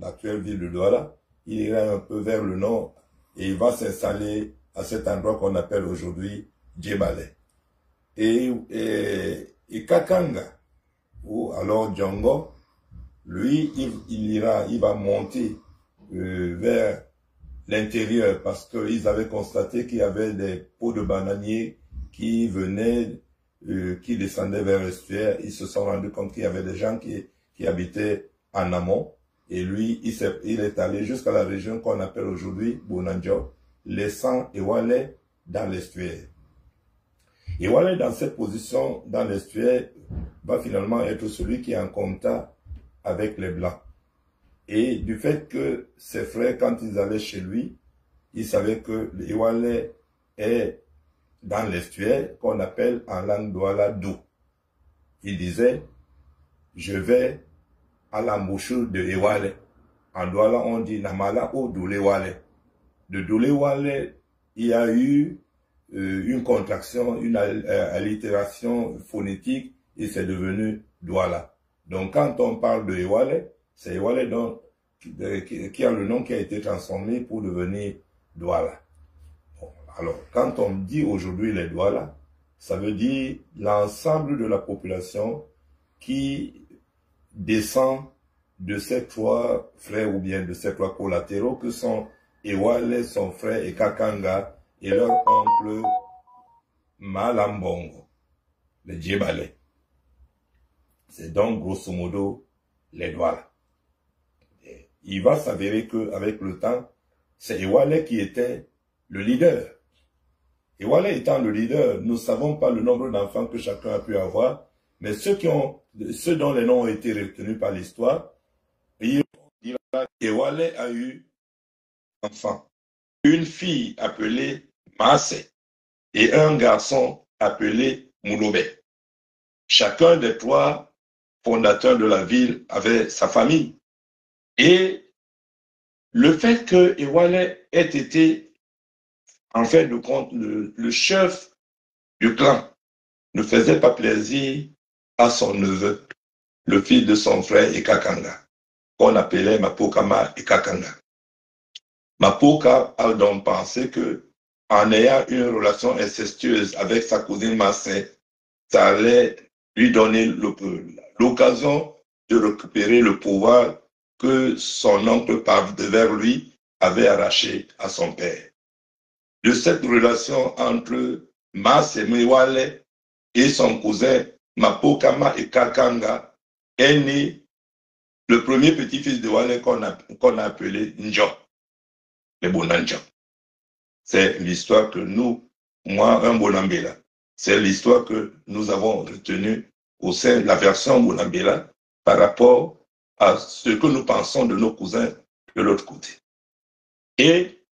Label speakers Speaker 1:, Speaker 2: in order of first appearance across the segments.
Speaker 1: l'actuelle ville de Douala. Il ira un peu vers le nord et il va s'installer à cet endroit qu'on appelle aujourd'hui Djebale. Et Kakanga, ou alors Djongo, lui, il va monter vers l'intérieur parce qu'ils avaient constaté qu'il y avait des pots de bananiers qui venaient, qui descendaient vers l'estuaire. Ils se sont rendus compte qu'il y avait des gens qui habitaient en amont. Et lui, il est allé jusqu'à la région qu'on appelle aujourd'hui Bonanjo, laissant Ewale dans l'estuaire. Ewale, dans cette position dans l'estuaire, va finalement être celui qui est en contact avec les Blancs. Et du fait que ses frères, quand ils allaient chez lui, ils savaient que Ewale est dans l'estuaire, qu'on appelle en langue douala Dou. Il disait, je vais à l'embouchure de Ewale. En douala, on dit Namala ou Doulewale. De Doulewale, il y a eu une contraction, une allitération phonétique, et c'est devenu Douala. Donc quand on parle de Ewale, c'est Ewale qui a le nom qui a été transformé pour devenir Douala. Bon, alors, quand on dit aujourd'hui les Douala, ça veut dire l'ensemble de la population qui descend de ces trois frères ou bien de ces trois collatéraux que sont Ewale, son frère, et Kakanga, et leur oncle Malambongo, les Djebale. C'est donc grosso modo les Douala. Il va s'avérer qu'avec le temps, c'est Ewale qui était le leader. Ewale étant le leader, nous ne savons pas le nombre d'enfants que chacun a pu avoir, mais ceux dont les noms ont été retenus par l'histoire, Ewale a eu un enfant, une fille appelée Maase et un garçon appelé Moulobe. Chacun des trois fondateurs de la ville avait sa famille. Et le fait que Ewale ait été, en fait de compte, le chef du clan ne faisait pas plaisir à son neveu, le fils de son frère Ikakanga, qu'on appelait Mapokama Ikakanga. Mapoka a donc pensé que, en ayant une relation incestueuse avec sa cousine Massé, ça allait lui donner l'occasion de récupérer le pouvoir que son oncle vers lui avait arraché à son père. De cette relation entre Massé Mewale et son cousin Mapokama et Kakanga est né le premier petit-fils de Wale qu'on a appelé Njo, le Bonanjo. C'est l'histoire que moi, un Bonambela, c'est l'histoire que nous avons retenue au sein de la version Bonambela par rapport à ce que nous pensons de nos cousins de l'autre côté. Et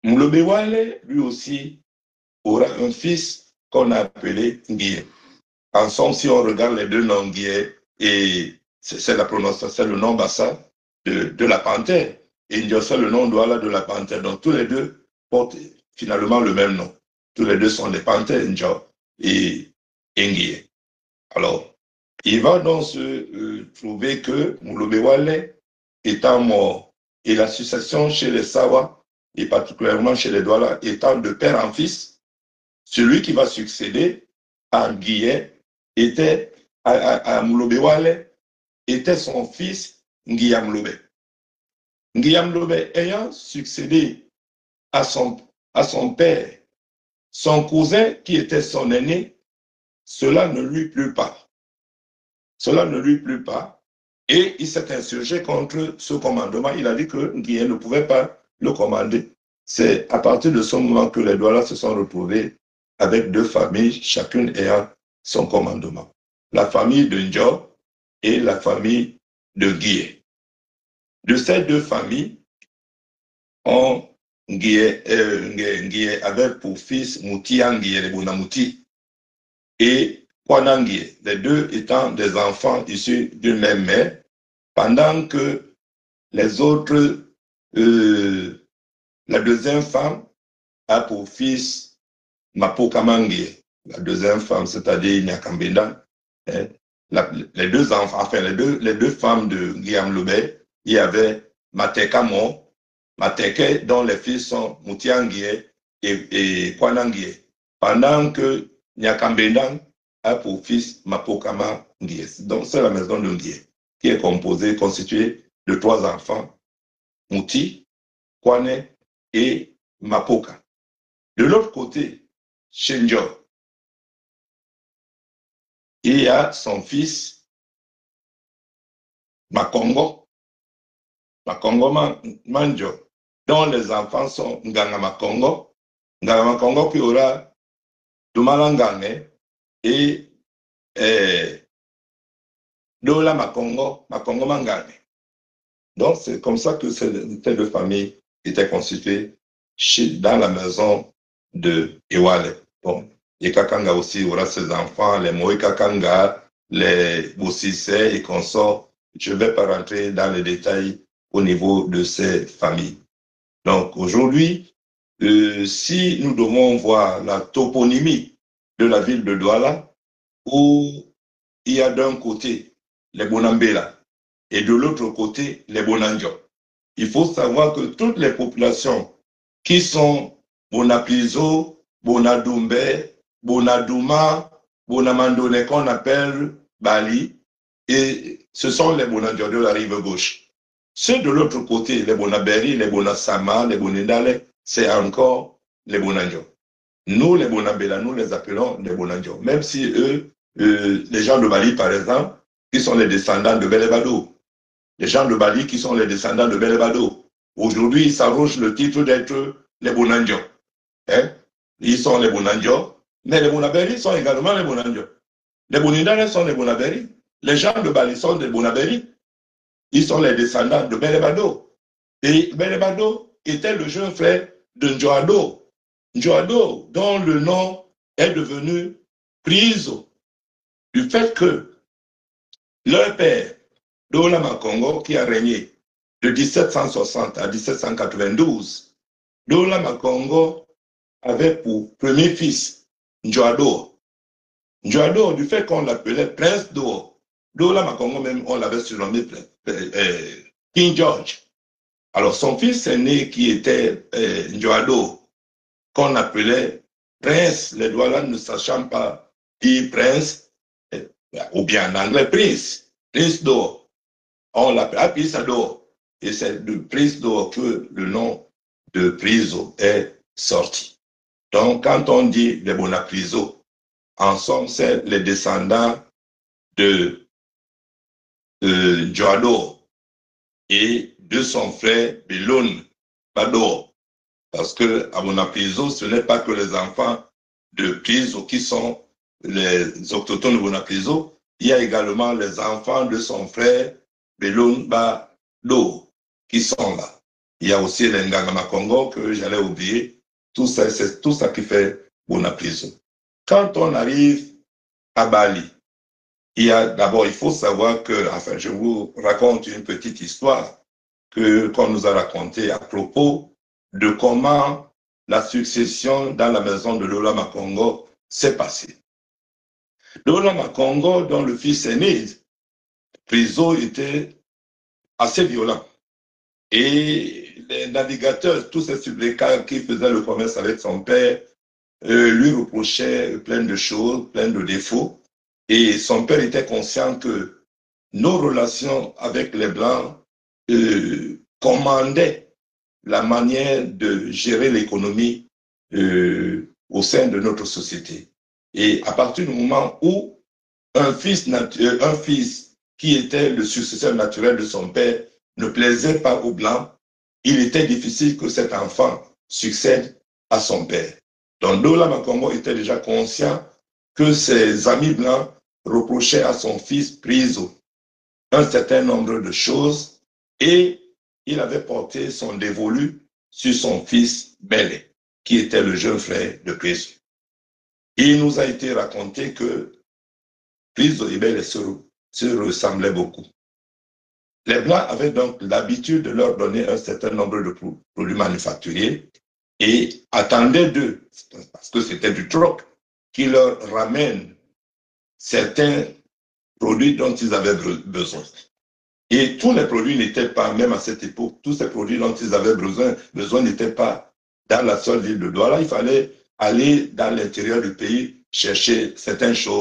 Speaker 1: Moulobewale, lui aussi, aura un fils qu'on a appelé Nguye. En somme, si on regarde les deux noms Nguye, et c'est la prononciation, c'est le nom Bassa de la panthère, et Njo, c'est le nom Douala de la panthère. Donc tous les deux portent finalement le même nom. Tous les deux sont des panthères, Njo et Nguye. Alors, il va donc se trouver que Moulobewale étant mort, et la succession chez les Sawa, et particulièrement chez les Douala, étant de père en fils, celui qui va succéder à Nguye était, à Moulobewale, était son fils Ngiyamlobe. Ngiyamlobe ayant succédé à son père, son cousin qui était son aîné, cela ne lui plut pas. Cela ne lui plut pas et il s'est insurgé contre ce commandement. Il a dit que Nguye ne pouvait pas le commander. C'est à partir de ce moment que les Douala se sont retrouvés avec deux familles, chacune ayant son commandement. La famille de Njo et la famille de Nguye. De ces deux familles, Nguye avait pour fils Moutia Nguye, le Bonamouti, et Kwana Nguye, les deux étant des enfants issus d'une même mère, pendant que les autres, la deuxième femme a pour fils Mapokama Nguye, la deuxième femme, c'est-à-dire Nyakambenda, les deux enfants, enfin les deux femmes de Ngiyamlobe il y avait Matekamo, Mateke, dont les fils sont Moutianguie et Kwananguie. Pendant que Nyakambendang a pour fils Mapokama Nguie. Donc c'est la maison de Nguie qui est constituée de 3 enfants, Mouti, Kwane et Mapoka. De l'autre côté, Shenjo, il y a son fils Makongo, Makongo Manjo, dont les enfants sont Nganga Makongo qui aura Dumalangane et Dola Makongo Mangane. Donc c'est comme ça que ces deux familles étaient constituées dans la maison de Iwale. Bon, et Kakanga aussi aura ses enfants, les Moï Kakanga, les Boussisse et consorts. Je ne vais pas rentrer dans les détails au niveau de ces familles. Donc aujourd'hui, si nous devons voir la toponymie de la ville de Douala, où il y a d'un côté les Bonambela et de l'autre côté les Bonanjo, il faut savoir que toutes les populations qui sont Bonapizo, Bonadumbe, Bonadouma, Bonamandone qu'on appelle Bali, et ce sont les Bonanjo de la rive gauche. Ceux de l'autre côté, les Bonaberi, les Bonasama, les Bonindale, c'est encore les Bonanjo. Nous, les Bonambela, nous les appelons les Bonanjo. Même si eux, les gens de Bali, par exemple, qui sont les descendants de Belebado, les gens de Bali qui sont les descendants de Belebado, aujourd'hui, ils s'arrogent le titre d'être les Bonanjo. Hein? Ils sont les Bonanjo, mais les Bonaberi sont également les Bonanjo. Les Bonindale sont les Bonaberi. Les gens de Bali sont des Bonaberi. Ils sont les descendants de Belebado. Et Belebado était le jeune frère de Njoado. Njoado, dont le nom est devenu Priso, du fait que leur père, Dola Makongo, qui a régné de 1760 à 1792, Dola Makongo avait pour premier fils Njoado. Njoado, du fait qu'on l'appelait Prince d'O, Dola Makongo même, on l'avait surnommé King George. Alors son fils aîné qui était Njoado, qu'on appelait Prince, les Douala ne sachant pas dire Prince, ou bien en anglais Prince, Prince d'Or. On l'appelle Prince d'Or. Et c'est de Prince d'Or que le nom de Priso est sorti. Donc quand on dit les Bonapriso, en somme, c'est les descendants de Njoado et de son frère Belon Bador. Parce que à Bonapriso, ce n'est pas que les enfants de Priso qui sont les autochtones de Bonapriso, il y a également les enfants de son frère Belon Bador qui sont là. Il y a aussi les Nganga Congo que j'allais oublier. Tout ça, c'est tout ça qui fait Bonapriso. Quand on arrive à Bali, d'abord, il faut savoir que, enfin, je vous raconte une petite histoire qu'on nous a racontée à propos de comment la succession dans la maison de Dola Makongo s'est passée. Dola Makongo, dont le fils aîné, Priso, était assez violent. Et les navigateurs, tous ces sublécats qui faisaient le commerce avec son père, lui reprochaient plein de choses, plein de défauts. Et son père était conscient que nos relations avec les Blancs commandaient la manière de gérer l'économie au sein de notre société. Et à partir du moment où un fils qui était le successeur naturel de son père ne plaisait pas aux Blancs, il était difficile que cet enfant succède à son père. Donc Dola Makongo était déjà conscient que ses amis Blancs reprochait à son fils Priso un certain nombre de choses et il avait porté son dévolu sur son fils Bele, qui était le jeune frère de Priso. Il nous a été raconté que Priso et Bele se ressemblaient beaucoup. Les Blancs avaient donc l'habitude de leur donner un certain nombre de produits manufacturiers et attendaient d'eux, parce que c'était du troc, qu'ils leur ramènent certains produits dont ils avaient besoin. Et tous les produits n'étaient pas, même à cette époque, tous ces produits dont ils avaient besoin n'étaient pas dans la seule ville de Douala. Il fallait aller dans l'intérieur du pays chercher certaines choses